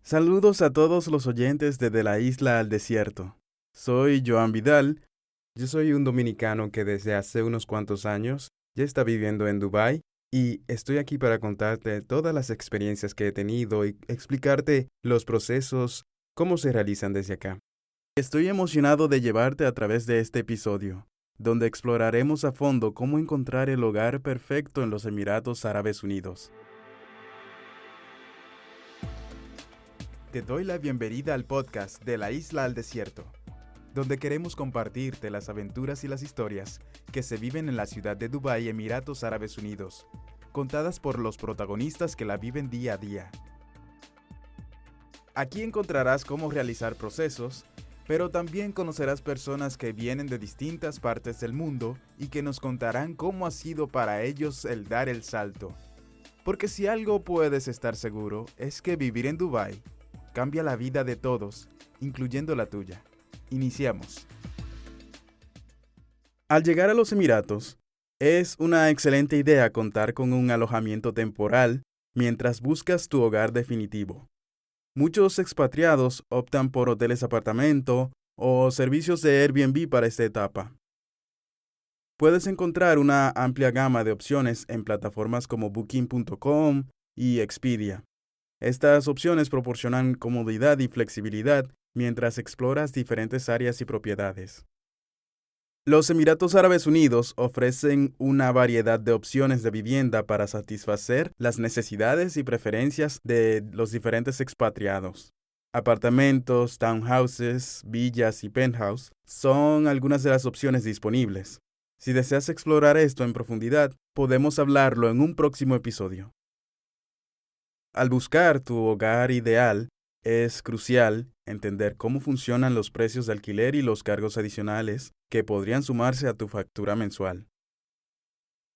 Saludos a todos los oyentes desde la isla al desierto. Soy Joan Vidal. Yo soy un dominicano que desde hace unos cuantos años ya está viviendo en Dubái y estoy aquí para contarte todas las experiencias que he tenido y explicarte los procesos, cómo se realizan desde acá. Estoy emocionado de llevarte a través de este episodio, donde exploraremos a fondo cómo encontrar el hogar perfecto en los Emiratos Árabes Unidos. Te doy la bienvenida al podcast de la isla al desierto, donde queremos compartirte las aventuras y las historias que se viven en la ciudad de Dubái, Emiratos Árabes Unidos, contadas por los protagonistas que la viven día a día. Aquí encontrarás cómo realizar procesos, pero también conocerás personas que vienen de distintas partes del mundo y que nos contarán cómo ha sido para ellos el dar el salto. Porque si algo puedes estar seguro es que vivir en Dubái cambia la vida de todos, incluyendo la tuya. Iniciamos. Al llegar a los Emiratos, es una excelente idea contar con un alojamiento temporal mientras buscas tu hogar definitivo. Muchos expatriados optan por hoteles apartamento o servicios de Airbnb para esta etapa. Puedes encontrar una amplia gama de opciones en plataformas como Booking.com y Expedia. Estas opciones proporcionan comodidad y flexibilidad mientras exploras diferentes áreas y propiedades. Los Emiratos Árabes Unidos ofrecen una variedad de opciones de vivienda para satisfacer las necesidades y preferencias de los diferentes expatriados. Apartamentos, townhouses, villas y penthouse son algunas de las opciones disponibles. Si deseas explorar esto en profundidad, podemos hablarlo en un próximo episodio. Al buscar tu hogar ideal, es crucial entender cómo funcionan los precios de alquiler y los cargos adicionales que podrían sumarse a tu factura mensual.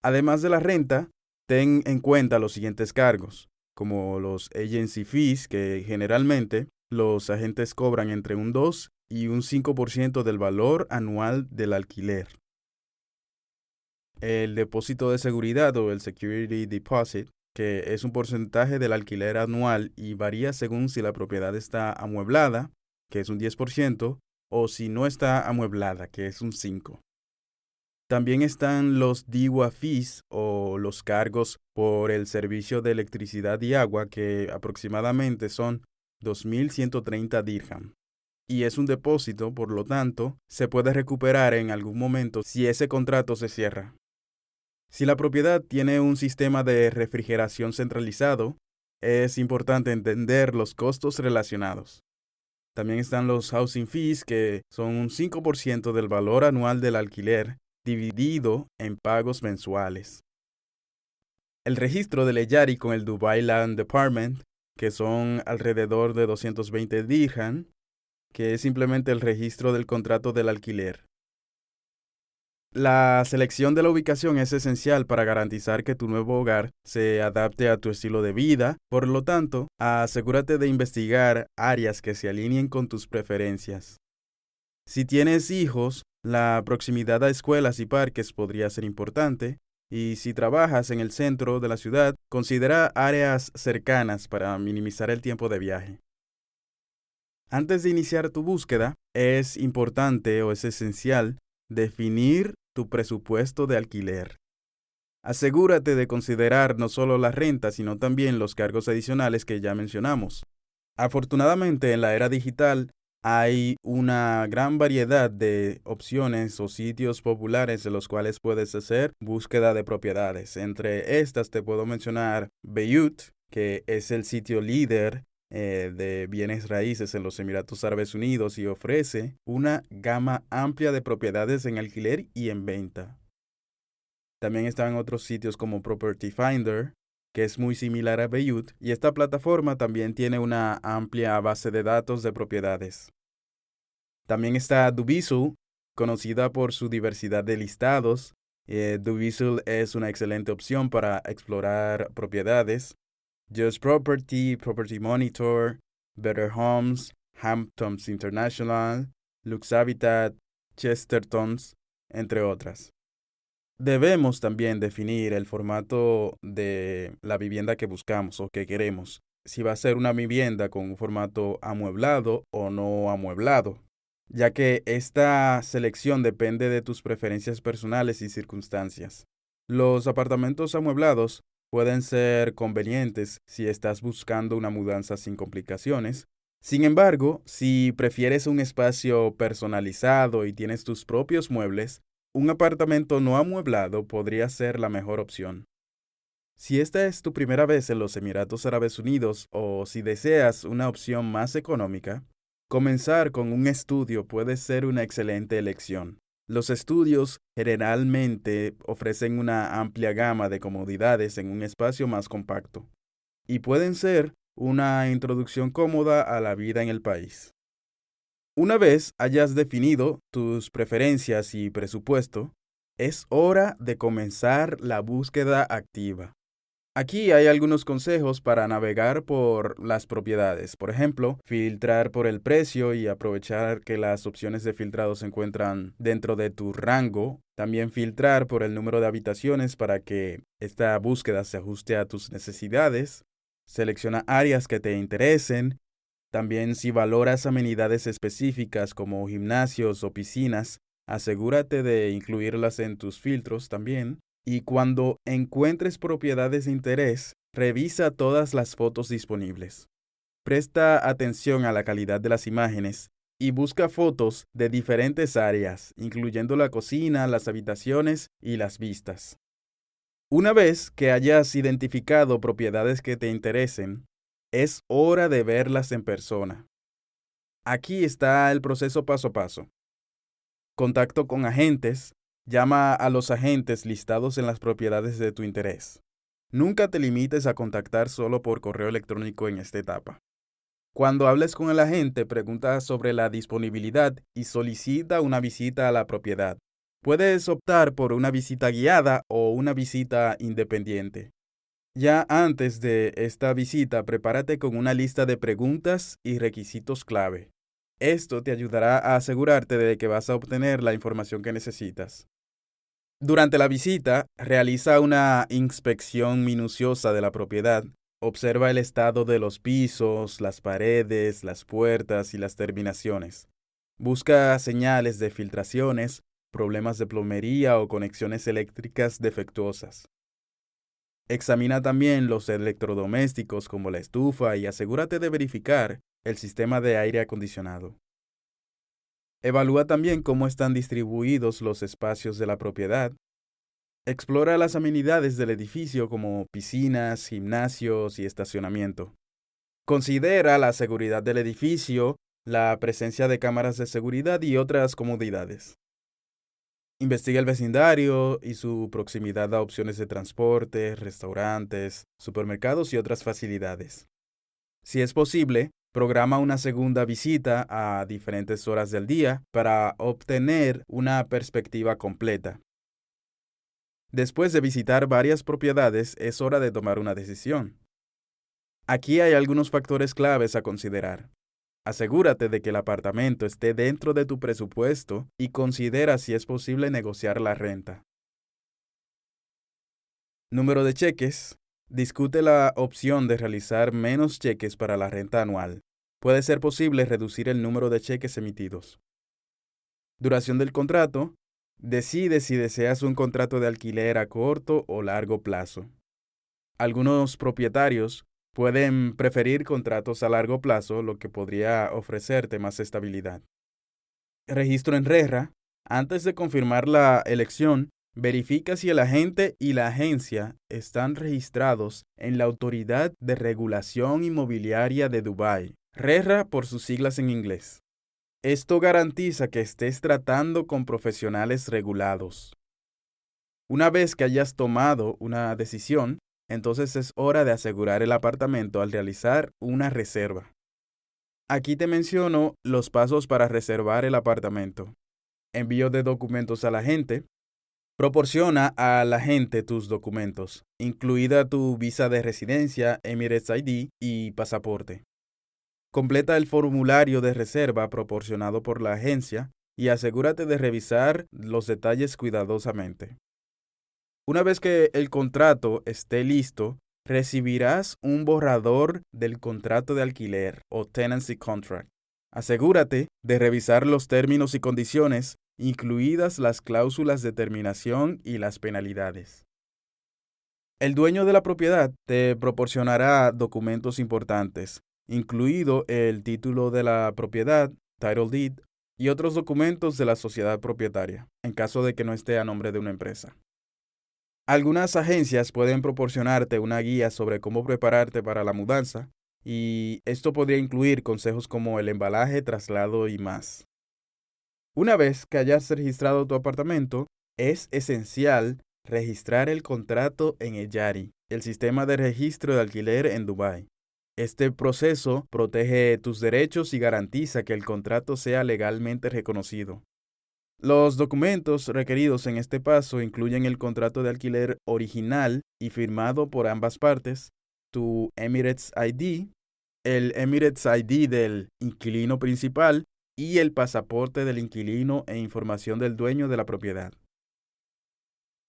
Además de la renta, ten en cuenta los siguientes cargos, como los agency fees, que generalmente los agentes cobran entre un 2 y un 5% del valor anual del alquiler. El depósito de seguridad o el security deposit, que es un porcentaje del alquiler anual y varía según si la propiedad está amueblada, que es un 10%, o si no está amueblada, que es un 5%. También están los DIWA fees o los cargos por el servicio de electricidad y agua, que aproximadamente son 2.130 dirham. Y es un depósito, por lo tanto, se puede recuperar en algún momento si ese contrato se cierra. Si la propiedad tiene un sistema de refrigeración centralizado, es importante entender los costos relacionados. También están los housing fees, que son un 5% del valor anual del alquiler, dividido en pagos mensuales. El registro del EYARI con el Dubai Land Department, que son alrededor de 220 dirham, que es simplemente el registro del contrato del alquiler. La selección de la ubicación es esencial para garantizar que tu nuevo hogar se adapte a tu estilo de vida. Por lo tanto, asegúrate de investigar áreas que se alineen con tus preferencias. Si tienes hijos, la proximidad a escuelas y parques podría ser importante. Y si trabajas en el centro de la ciudad, considera áreas cercanas para minimizar el tiempo de viaje. Antes de iniciar tu búsqueda, es importante o es esencial definir tu presupuesto de alquiler. Asegúrate de considerar no solo la renta, sino también los cargos adicionales que ya mencionamos. Afortunadamente, en la era digital hay una gran variedad de opciones o sitios populares en los cuales puedes hacer búsqueda de propiedades. Entre estas te puedo mencionar Beirut, que es el sitio líder de bienes raíces en los Emiratos Árabes Unidos y ofrece una gama amplia de propiedades en alquiler y en venta. También están otros sitios como Property Finder, que es muy similar a Beirut, y esta plataforma también tiene una amplia base de datos de propiedades. También está Dubizzle, conocida por su diversidad de listados. Dubizzle es una excelente opción para explorar propiedades. Just Property, Property Monitor, Better Homes, Hamptons International, Lux Habitat, Chestertons, entre otras. Debemos también definir el formato de la vivienda que buscamos o que queremos. si va a ser una vivienda con un formato amueblado o no amueblado, ya que esta selección depende de tus preferencias personales y circunstancias. Los apartamentos amueblados pueden ser convenientes si estás buscando una mudanza sin complicaciones. Sin embargo, si prefieres un espacio personalizado y tienes tus propios muebles, un apartamento no amueblado podría ser la mejor opción. Si esta es tu primera vez en los Emiratos Árabes Unidos o si deseas una opción más económica, comenzar con un estudio puede ser una excelente elección. Los estudios generalmente ofrecen una amplia gama de comodidades en un espacio más compacto y pueden ser una introducción cómoda a la vida en el país. Una vez hayas definido tus preferencias y presupuesto, es hora de comenzar la búsqueda activa. Aquí hay algunos consejos para navegar por las propiedades. Por ejemplo, filtrar por el precio y aprovechar que las opciones de filtrado se encuentran dentro de tu rango. También filtrar por el número de habitaciones para que esta búsqueda se ajuste a tus necesidades. Selecciona áreas que te interesen. También si valoras amenidades específicas como gimnasios o piscinas, asegúrate de incluirlas en tus filtros también. Y cuando encuentres propiedades de interés, revisa todas las fotos disponibles. Presta atención a la calidad de las imágenes y busca fotos de diferentes áreas, incluyendo la cocina, las habitaciones y las vistas. Una vez que hayas identificado propiedades que te interesen, es hora de verlas en persona. Aquí está el proceso paso a paso. Contacto con agentes. Llama a los agentes listados en las propiedades de tu interés. Nunca te limites a contactar solo por correo electrónico en esta etapa. Cuando hables con el agente, pregunta sobre la disponibilidad y solicita una visita a la propiedad. Puedes optar por una visita guiada o una visita independiente. Ya antes de esta visita, prepárate con una lista de preguntas y requisitos clave. Esto te ayudará a asegurarte de que vas a obtener la información que necesitas. Durante la visita, realiza una inspección minuciosa de la propiedad. Observa el estado de los pisos, las paredes, las puertas y las terminaciones. Busca señales de filtraciones, problemas de plomería o conexiones eléctricas defectuosas. Examina también los electrodomésticos como la estufa y asegúrate de verificar el sistema de aire acondicionado. Evalúa también cómo están distribuidos los espacios de la propiedad. Explora las amenidades del edificio como piscinas, gimnasios y estacionamiento. Considera la seguridad del edificio, la presencia de cámaras de seguridad y otras comodidades. Investiga el vecindario y su proximidad a opciones de transporte, restaurantes, supermercados y otras facilidades. Si es posible, programa una segunda visita a diferentes horas del día para obtener una perspectiva completa. Después de visitar varias propiedades, es hora de tomar una decisión. Aquí hay algunos factores claves a considerar. Asegúrate de que el apartamento esté dentro de tu presupuesto y considera si es posible negociar la renta. Número de cheques. Discute la opción de realizar menos cheques para la renta anual. Puede ser posible reducir el número de cheques emitidos. Duración del contrato. Decide si deseas un contrato de alquiler a corto o largo plazo. Algunos propietarios pueden preferir contratos a largo plazo, lo que podría ofrecerte más estabilidad. Registro en RERA. Antes de confirmar la elección, verifica si el agente y la agencia están registrados en la Autoridad de Regulación Inmobiliaria de Dubái, RERA por sus siglas en inglés. Esto garantiza que estés tratando con profesionales regulados. Una vez que hayas tomado una decisión, entonces es hora de asegurar el apartamento al realizar una reserva. Aquí te menciono los pasos para reservar el apartamento. Envío de documentos al agente. Proporciona al agente tus documentos, incluida tu visa de residencia, Emirates ID y pasaporte. Completa el formulario de reserva proporcionado por la agencia y asegúrate de revisar los detalles cuidadosamente. Una vez que el contrato esté listo, recibirás un borrador del contrato de alquiler o tenancy contract. Asegúrate de revisar los términos y condiciones, incluidas las cláusulas de terminación y las penalidades. El dueño de la propiedad te proporcionará documentos importantes, incluido el título de la propiedad, title deed, y otros documentos de la sociedad propietaria, en caso de que no esté a nombre de una empresa. Algunas agencias pueden proporcionarte una guía sobre cómo prepararte para la mudanza, y esto podría incluir consejos como el embalaje, traslado y más. Una vez que hayas registrado tu apartamento, es esencial registrar el contrato en el YARI, el sistema de registro de alquiler en Dubái. Este proceso protege tus derechos y garantiza que el contrato sea legalmente reconocido. Los documentos requeridos en este paso incluyen el contrato de alquiler original y firmado por ambas partes, tu Emirates ID, el Emirates ID del inquilino principal y el pasaporte del inquilino e información del dueño de la propiedad.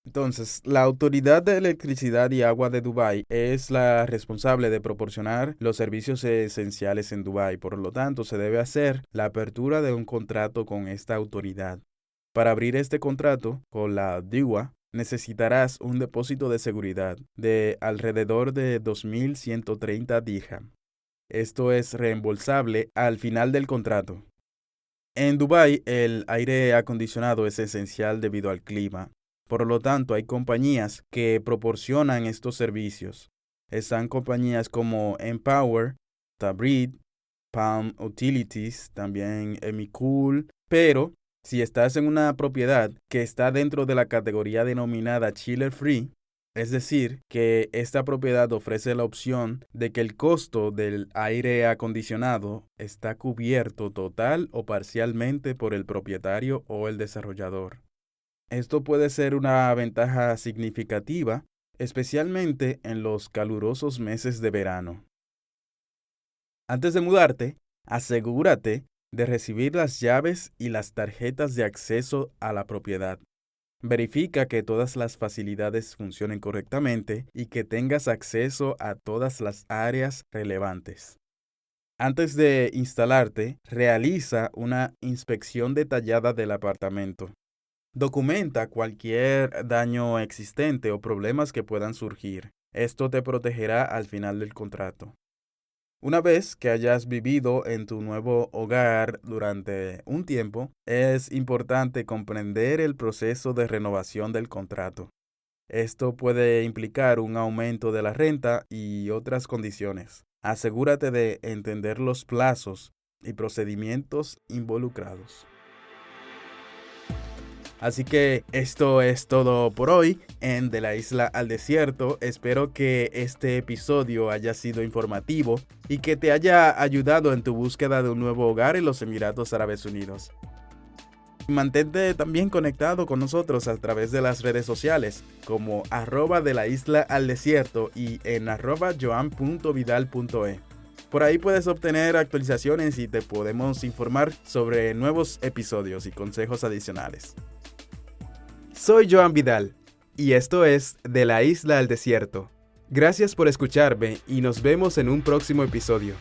Entonces, la Autoridad de Electricidad y Agua de Dubái es la responsable de proporcionar los servicios esenciales en Dubái. Por lo tanto, se debe hacer la apertura de un contrato con esta autoridad. Para abrir este contrato con la DIWA, necesitarás un depósito de seguridad de alrededor de 2.130 dirham. Esto es reembolsable al final del contrato. En Dubái, el aire acondicionado es esencial debido al clima. Por lo tanto, hay compañías que proporcionan estos servicios. Están compañías como Empower, Tabrid, Palm Utilities, también Emicool, pero si estás en una propiedad que está dentro de la categoría denominada Chiller Free, es decir, que esta propiedad ofrece la opción de que el costo del aire acondicionado está cubierto total o parcialmente por el propietario o el desarrollador. Esto puede ser una ventaja significativa, especialmente en los calurosos meses de verano. Antes de mudarte, asegúrate de recibir las llaves y las tarjetas de acceso a la propiedad. Verifica que todas las facilidades funcionen correctamente y que tengas acceso a todas las áreas relevantes. Antes de instalarte, realiza una inspección detallada del apartamento. Documenta cualquier daño existente o problemas que puedan surgir. Esto te protegerá al final del contrato. Una vez que hayas vivido en tu nuevo hogar durante un tiempo, es importante comprender el proceso de renovación del contrato. Esto puede implicar un aumento de la renta y otras condiciones. Asegúrate de entender los plazos y procedimientos involucrados. Así que esto es todo por hoy en De la Isla al Desierto. Espero que este episodio haya sido informativo y que te haya ayudado en tu búsqueda de un nuevo hogar en los Emiratos Árabes Unidos. Mantente también conectado con nosotros a través de las redes sociales como @delaisla_al_desierto y en @joan.vidal.e. Por ahí puedes obtener actualizaciones y te podemos informar sobre nuevos episodios y consejos adicionales. Soy Joan Vidal y esto es De la Isla al Desierto. Gracias por escucharme y nos vemos en un próximo episodio.